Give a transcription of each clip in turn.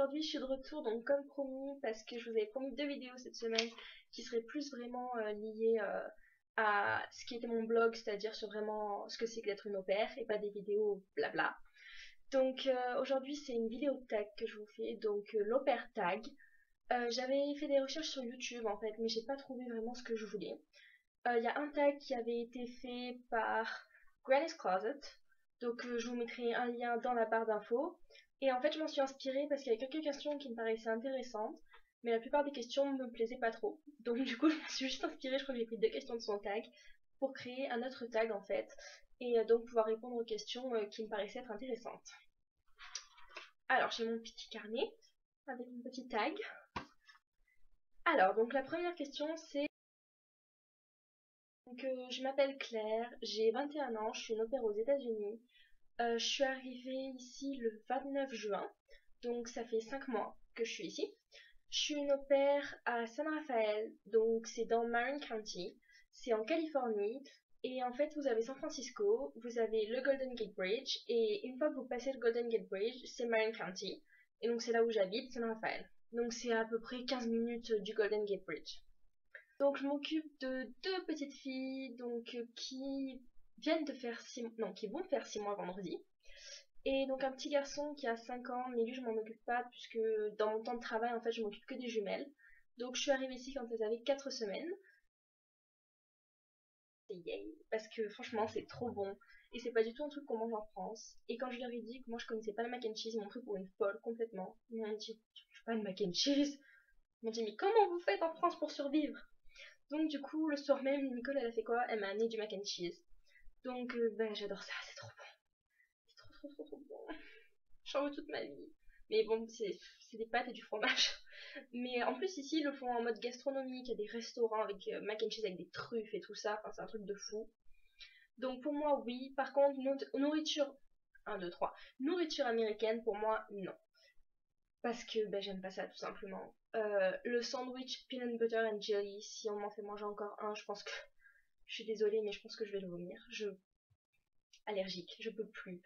aujourd'hui je suis de retour donc comme promis parce que je vous avais promis 2 vidéos cette semaine qui seraient plus vraiment liées à ce qui était mon blog, c'est-à-dire sur vraiment ce que c'est que d'être une au pair et pas des vidéos blabla. Donc aujourd'hui c'est une vidéo de tag que je vous fais, donc l'au pair tag. J'avais fait des recherches sur YouTube en fait mais j'ai pas trouvé vraiment ce que je voulais. Il y a un tag qui avait été fait par Granny's Closet. Donc je vous mettrai un lien dans la barre d'infos. Et en fait je m'en suis inspirée parce qu'il y a quelques questions qui me paraissaient intéressantes. Mais la plupart des questions ne me plaisaient pas trop. Donc du coup je me suis juste inspirée, je crois que j'ai pris 2 questions de son tag pour créer un autre tag en fait. Et donc pouvoir répondre aux questions qui me paraissaient être intéressantes. Alors j'ai mon petit carnet avec mon petit tag. Alors donc la première question c'est... Donc, je m'appelle Claire, j'ai 21 ans, je suis une au pair aux États-Unis. Je suis arrivée ici le 29 juin, donc ça fait 5 mois que je suis ici. Je suis une au pair à San Rafael, donc c'est dans Marin County, c'est en Californie. Et en fait, vous avez San Francisco, vous avez le Golden Gate Bridge, et une fois que vous passez le Golden Gate Bridge, c'est Marin County. Et donc c'est là où j'habite, San Rafael. Donc c'est à peu près 15 minutes du Golden Gate Bridge. Donc je m'occupe de 2 petites filles donc qui viennent de faire qui vont faire 6 mois vendredi. Et donc un petit garçon qui a 5 ans, mais lui je m'en occupe pas puisque dans mon temps de travail en fait je m'occupe que des jumelles. Donc je suis arrivée ici quand elles avaient 4 semaines. Et yay, parce que franchement c'est trop bon. Et c'est pas du tout un truc qu'on mange en France. Et quand je leur ai dit que moi je connaissais pas le mac and cheese, ils m'ont pris pour une folle complètement. Ils m'ont dit, tu manges pas de mac and cheese? Ils m'ont dit, mais comment vous faites en France pour survivre? Donc du coup, le soir même, Nicole, elle a fait quoi? Elle m'a amené du mac and cheese. Donc ben, j'adore ça, c'est trop bon. C'est trop bon. J'en veux toute ma vie. Mais bon, c'est des pâtes et du fromage. Mais en plus ici, ils le font en mode gastronomique. Il y a des restaurants avec mac and cheese avec des truffes et tout ça. Enfin, c'est un truc de fou. Donc pour moi, oui. Par contre, nourriture... 1, 2, 3. Nourriture américaine, pour moi, non. Parce que ben, j'aime pas ça tout simplement. Le sandwich peanut butter and jelly, si on m'en fait manger encore un, je pense que... Je suis désolée, mais je pense que je vais le vomir. Allergique, je peux plus.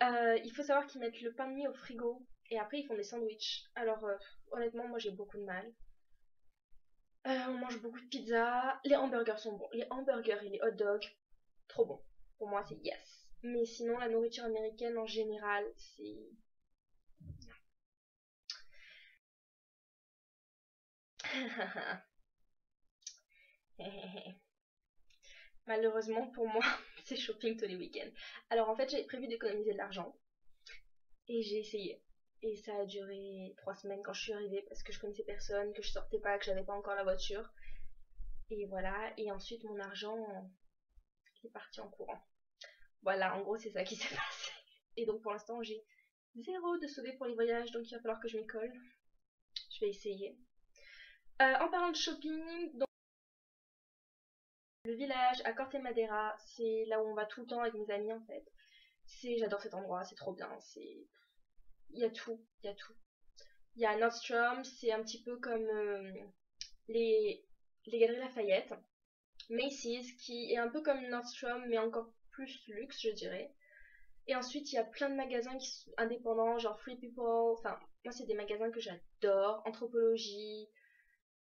Il faut savoir qu'ils mettent le pain de mie au frigo et après ils font des sandwichs. Alors honnêtement, moi j'ai beaucoup de mal. On mange beaucoup de pizza. Les hamburgers sont bons. Les hamburgers et les hot dogs, trop bon. Pour moi, c'est yes. Mais sinon, la nourriture américaine en général, c'est... Malheureusement pour moi, c'est shopping tous les week-ends. Alors en fait, j'avais prévu d'économiser de l'argent et j'ai essayé. Et ça a duré 3 semaines quand je suis arrivée parce que je connaissais personne, que je sortais pas, que j'avais pas encore la voiture. Et voilà, et ensuite mon argent est parti en courant. Voilà, en gros c'est ça qui s'est passé. Et donc pour l'instant j'ai 0 de sauvé pour les voyages, donc il va falloir que je m'y colle. Je vais essayer. En parlant de shopping, donc le village à Corte Madera, c'est là où on va tout le temps avec mes amis en fait. J'adore cet endroit, c'est trop bien. Il y a tout, il y a tout. Il y a Nordstrom, c'est un petit peu comme les, les Galeries Lafayette. Macy's, qui est un peu comme Nordstrom, mais encore plus luxe, je dirais. Et ensuite, il y a plein de magasins qui sont indépendants, genre Free People. Enfin, moi, c'est des magasins que j'adore. Anthropologie.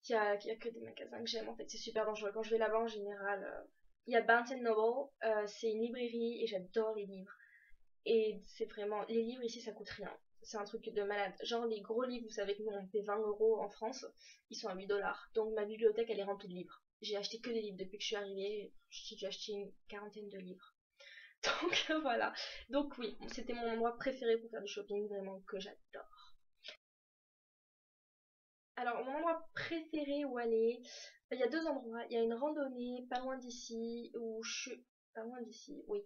Il y a que des magasins que j'aime, en fait. C'est super dangereux. Quand je vais là-bas, en général, il y a Barnes Noble. C'est une librairie et j'adore les livres. Et c'est vraiment... Les livres ici, ça coûte rien. C'est un truc de malade. Genre, les gros livres, vous savez que nous, on paie 20 € en France. Ils sont à 8 $. Donc, ma bibliothèque, elle est remplie de livres. J'ai acheté que des livres depuis que je suis arrivée. J'ai dû acheter une quarantaine de livres. Donc voilà. Donc oui, c'était mon endroit préféré pour faire du shopping, vraiment que j'adore. Alors mon endroit préféré où aller, il y a 2 endroits. Il y a une randonnée pas loin d'ici, où je suis... Pas loin d'ici, oui.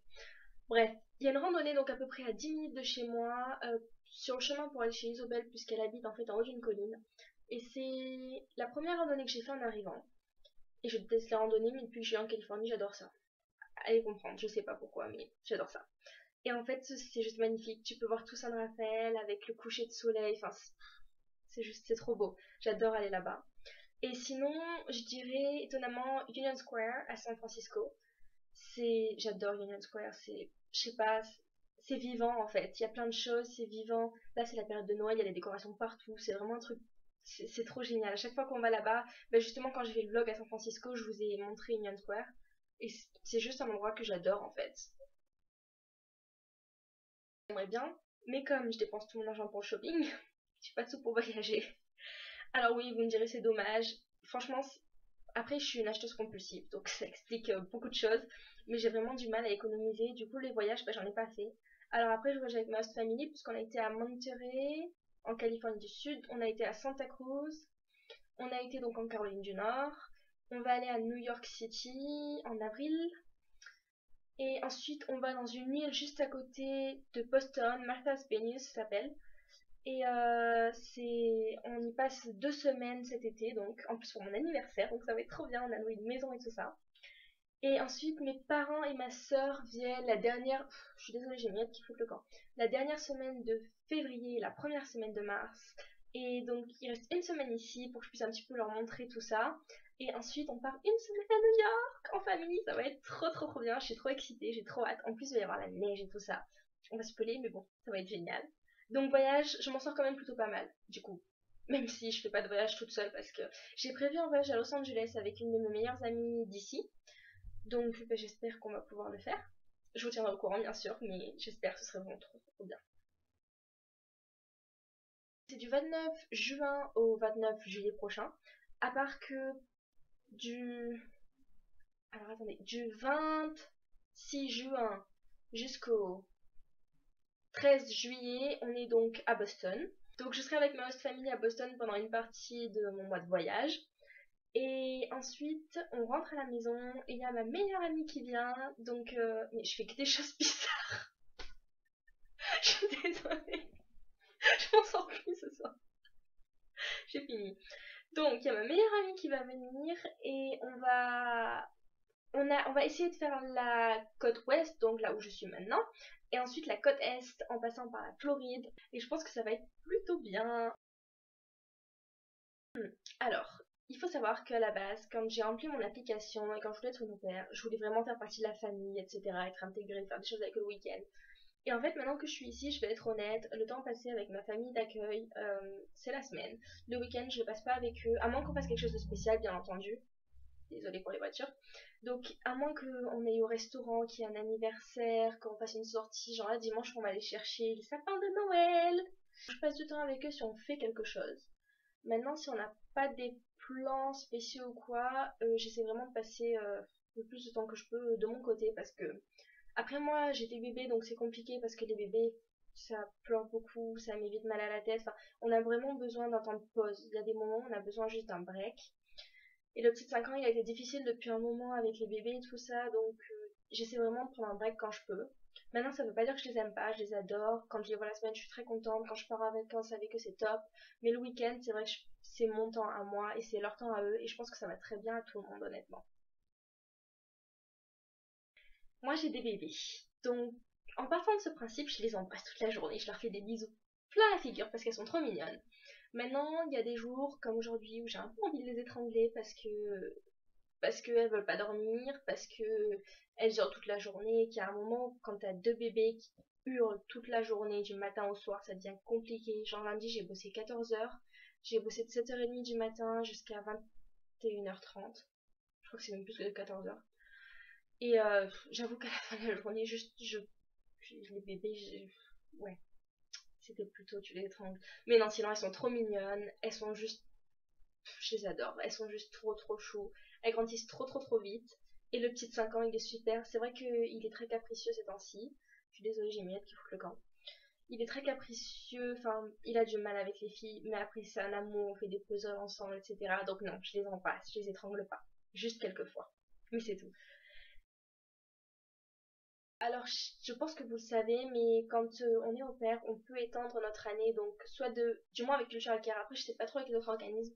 Bref, il y a une randonnée donc à peu près à 10 minutes de chez moi, sur le chemin pour aller chez Isobel, puisqu'elle habite en fait en haut d'une colline. Et c'est la première randonnée que j'ai fait en arrivant. Et je déteste la randonnée, mais depuis que je suis en Californie, j'adore ça. Allez comprendre, je sais pas pourquoi, mais j'adore ça. Et en fait, c'est juste magnifique. Tu peux voir tout San Rafael avec le coucher de soleil. Enfin, c'est trop beau. J'adore aller là-bas. Et sinon, je dirais étonnamment Union Square à San Francisco. J'adore Union Square. Je sais pas, c'est vivant en fait. Il y a plein de choses, c'est vivant. Là, c'est la période de Noël, il y a des décorations partout. C'est vraiment un truc. C'est trop génial. À chaque fois qu'on va là-bas, bah, justement, quand j'ai fait le vlog à San Francisco, je vous ai montré Union Square. Et c'est juste un endroit que j'adore en fait. J'aimerais bien, mais comme je dépense tout mon argent pour le shopping, j'ai pas de sous pour voyager. Alors oui, vous me direz c'est dommage. Franchement, après je suis une acheteuse compulsive, donc ça explique beaucoup de choses. Mais j'ai vraiment du mal à économiser. Du coup, les voyages, bah, j'en ai pas fait. Alors après, je voyage avec ma host family puisqu'on a été à Monterey, en Californie du Sud. On a été à Santa Cruz. On a été donc en Caroline du Nord. On va aller à New York City en avril. Et ensuite, on va dans une île juste à côté de Boston, Martha's Vineyard ça s'appelle. Et on y passe 2 semaines cet été, donc en plus pour mon anniversaire, donc ça va être trop bien, on a loué une maison et tout ça. Et ensuite, mes parents et ma soeur viennent la dernière, je suis désolée, j'ai mis qui fout le camp, la dernière semaine de février et la première semaine de mars. Et donc, il reste une semaine ici pour que je puisse un petit peu leur montrer tout ça. Et ensuite, on part une semaine à New York en famille, ça va être trop trop trop bien, je suis trop excitée, j'ai trop hâte. En plus, il va y avoir la neige et tout ça. On va se peler, mais bon, ça va être génial. Donc, voyage, je m'en sors quand même plutôt pas mal, du coup. Même si je fais pas de voyage toute seule parce que j'ai prévu un voyage à Los Angeles avec une de mes meilleures amies d'ici. Donc bah, j'espère qu'on va pouvoir le faire. Je vous tiendrai au courant bien sûr, mais j'espère que ce serait vraiment trop trop bien. C'est du 29 juin au 29 juillet prochain. À part que du... Alors attendez, du 26 juin jusqu'au 13 juillet, on est donc à Boston. Donc je serai avec ma host family à Boston pendant une partie de mon mois de voyage. Et ensuite, on rentre à la maison et il y a ma meilleure amie qui vient. Donc, mais je fais que des choses bizarres. Je suis désolée. Je m'en sors plus ce soir. J'ai fini. Donc, il y a ma meilleure amie qui va venir et on va essayer de faire la côte ouest, donc là où je suis maintenant, et ensuite la côte est en passant par la Floride. Et je pense que ça va être plutôt bien. Alors, il faut savoir qu'à la base, quand j'ai rempli mon application et quand je voulais être une au pair, je voulais vraiment faire partie de la famille, etc., être intégrée, faire des choses avec le week-end. Et en fait, maintenant que je suis ici, je vais être honnête, le temps passé avec ma famille d'accueil, c'est la semaine. Le week-end, je le passe pas avec eux, à moins qu'on fasse quelque chose de spécial, bien entendu. Désolée pour les voitures. Donc, à moins qu'on aille au restaurant, qu'il y ait un anniversaire, qu'on fasse une sortie, genre là, dimanche, on va aller chercher les sapins de Noël. Je passe du temps avec eux si on fait quelque chose. Maintenant, si on n'a pas des plans spéciaux ou quoi, j'essaie vraiment de passer le plus de temps que je peux de mon côté parce que après moi j'ai des bébés donc c'est compliqué parce que les bébés ça pleure beaucoup, ça met vite mal à la tête. Enfin, on a vraiment besoin d'un temps de pause. Il y a des moments où on a besoin juste d'un break. Et le petit de 5 ans il a été difficile depuis un moment avec les bébés et tout ça donc j'essaie vraiment de prendre un break quand je peux. Maintenant ça veut pas dire que je les aime pas, je les adore. Quand je les vois la semaine je suis très contente. Quand je pars en vacances avec eux c'est top. Mais le week-end c'est vrai que c'est mon temps à moi et c'est leur temps à eux et je pense que ça va très bien à tout le monde honnêtement. Moi, j'ai des bébés. Donc, en partant de ce principe, je les embrasse toute la journée. Je leur fais des bisous plein la figure parce qu'elles sont trop mignonnes. Maintenant, il y a des jours comme aujourd'hui où j'ai un peu envie de les étrangler parce qu'elles veulent pas dormir, parce que elles hurlent toute la journée, qu'il y a un moment où quand t'as deux bébés qui hurlent toute la journée, du matin au soir, ça devient compliqué. Genre lundi, j'ai bossé 14 heures. J'ai bossé de 7h30 du matin jusqu'à 21h30. Je crois que c'est même plus que 14 heures. Et j'avoue qu'à la fin de la journée, juste, les bébés, ouais, c'était plutôt tu les étrangles. Mais non, sinon elles sont trop mignonnes, elles sont juste, je les adore, elles sont juste trop trop chou. Elles grandissent trop trop trop vite. Et le petit de 5 ans, il est super. C'est vrai qu'il est très capricieux ces temps-ci. Je suis désolée, j'ai Miette qui fout le camp. Il est très capricieux, enfin, il a du mal avec les filles, mais après c'est un amour, on fait des puzzles ensemble, etc. Donc non, je les embrasse, je les étrangle pas. Juste quelques fois. Mais c'est tout. Alors, je pense que vous le savez, mais quand on est au pair, on peut étendre notre année, donc soit du moins avec le Care, après je sais pas trop avec les autres organismes,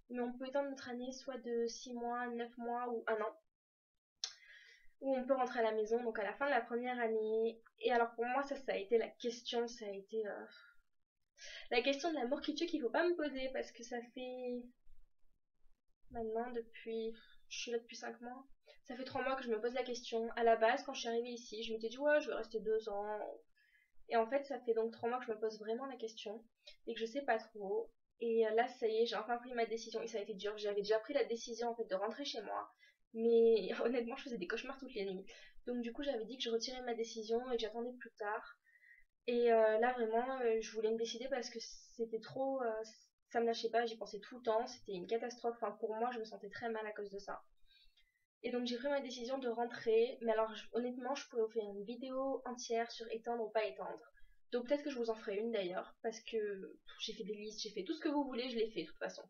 mais on peut étendre notre année soit de 6 mois, 9 mois ou un an, où on peut rentrer à la maison, donc à la fin de la première année. Et alors pour moi, ça a été la question, ça a été la question de l'amour qui tue qu'il faut pas me poser, parce que ça fait maintenant je suis là depuis 5 mois. Ça fait 3 mois que je me pose la question. À la base, quand je suis arrivée ici, je m'étais dit ouais, je vais rester 2 ans. Et en fait, ça fait donc 3 mois que je me pose vraiment la question et que je sais pas trop. Et là, ça y est, j'ai enfin pris ma décision et ça a été dur. J'avais déjà pris la décision en fait de rentrer chez moi, mais honnêtement, je faisais des cauchemars toutes les nuits. Donc du coup, j'avais dit que je retirais ma décision et que j'attendais plus tard. Et là, vraiment, je voulais me décider parce que c'était trop, ça me lâchait pas. J'y pensais tout le temps. C'était une catastrophe. Enfin, pour moi, je me sentais très mal à cause de ça. Et donc j'ai pris ma décision de rentrer, mais alors honnêtement je pourrais vous faire une vidéo entière sur étendre ou pas étendre. Donc peut-être que je vous en ferai une d'ailleurs, parce que j'ai fait des listes, j'ai fait tout ce que vous voulez, je l'ai fait de toute façon.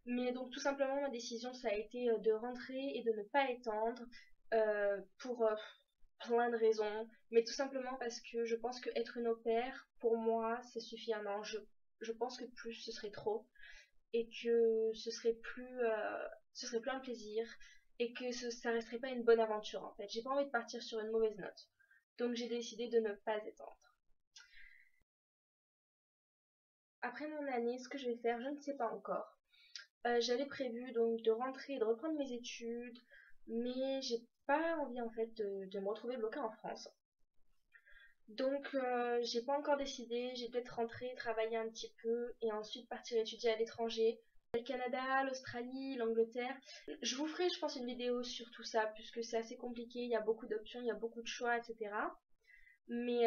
Mais donc tout simplement ma décision ça a été de rentrer et de ne pas étendre pour plein de raisons, mais tout simplement parce que je pense que être une au pair, pour moi, c'est suffisant. Je pense que plus ce serait trop et que ce serait plus un plaisir et que ça resterait pas une bonne aventure en fait. J'ai pas envie de partir sur une mauvaise note. Donc j'ai décidé de ne pas étendre. Après mon année, ce que je vais faire, je ne sais pas encore. J'avais prévu donc de rentrer et de reprendre mes études, mais j'ai pas envie en fait de me retrouver bloquée en France. Donc j'ai pas encore décidé, j'ai peut-être rentré, travailler un petit peu et ensuite partir étudier à l'étranger. Le Canada, l'Australie, l'Angleterre. Je vous ferai, je pense, une vidéo sur tout ça, puisque c'est assez compliqué, il y a beaucoup d'options, il y a beaucoup de choix, etc. Mais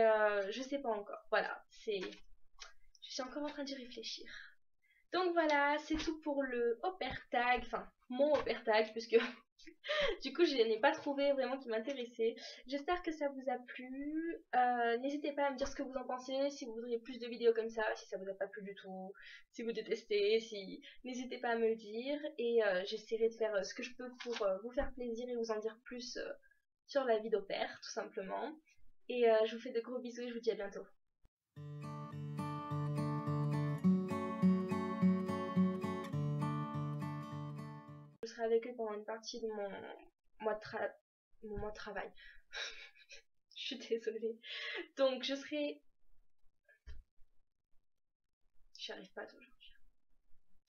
je sais pas encore. Voilà, je suis encore en train d'y réfléchir. Donc voilà, c'est tout pour le Hopper Tag, enfin mon Hopper Tag, puisque du coup je n'ai pas trouvé vraiment qui m'intéressait. J'espère que ça vous a plu. N'hésitez pas à me dire ce que vous en pensez, si vous voudriez plus de vidéos comme ça, si ça vous a pas plu du tout, si vous détestez, si n'hésitez pas à me le dire et j'essaierai de faire ce que je peux pour vous faire plaisir et vous en dire plus sur la vie d'Opère, tout simplement. Et je vous fais de gros bisous et je vous dis à bientôt. Je serai avec eux pendant une partie de mois de, tra- mon mois de travail. Je suis désolée. Donc je serai... J'y arrive pas toujours.